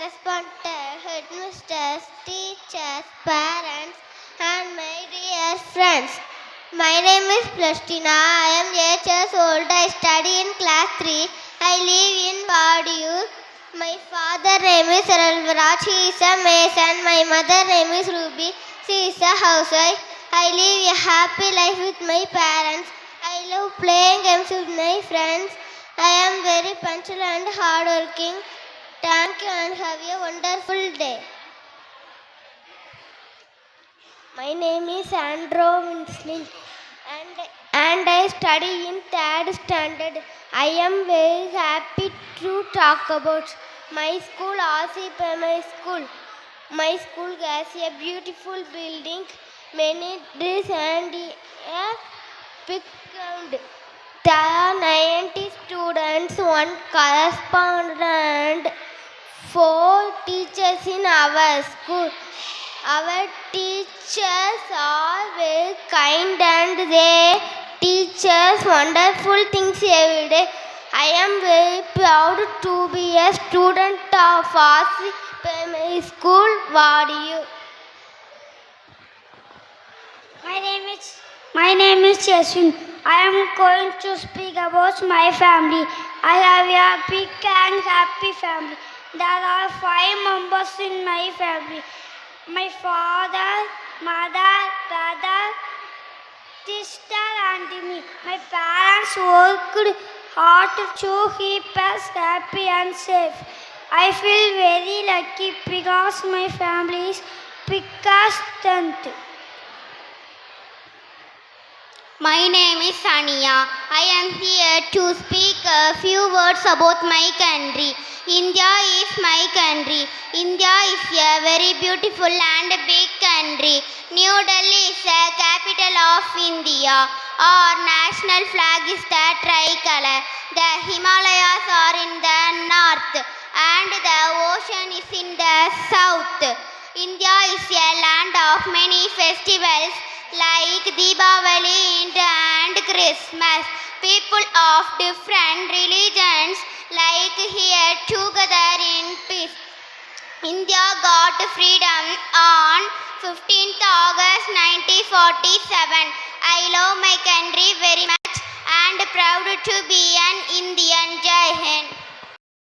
correspondent, headmasters, teachers, parents, and my dear friends. My name is Plastina. I am 8 years old. I study in class 3. I live in Vadiur. My father name is Ralvaraj. He is a mason. My mother name is Ruby. She is a housewife. I live a happy life with my parents. I love playing games with my friends. I am very punctual and hardworking. Thank you and have a wonderful day. My name is Andrew Winsling and I study in 3rd standard. I am very happy to talk about my school, Asi Primary School. My school has a beautiful building, many trees and a big ground. There are 90 students, 1 correspondent, 4 teachers in our school. Our teachers are very kind and they teach us wonderful things every day. I am very proud to be a student of Asi Primary School, Vadiur. My name is Yasmin. I am going to speak about my family. I have a big and happy family. There are 5 members in my family. My father, mother, brother, sister and me. My parents worked hard to keep us happy and safe. I feel very lucky because my family is biggest strength. My name is Sania. I am here to speak a few words about my country. India is my country. India is a very beautiful and big country. New Delhi is the capital of India. Our national flag is the tricolor. The Himalayas are in the north and the ocean is in the south. India is a land of many festivals like Deepavali and Christmas. People of different religions like here together in peace. India got freedom on 15th August 1947. I love my country very much and proud to be an Indian. Jai Hind.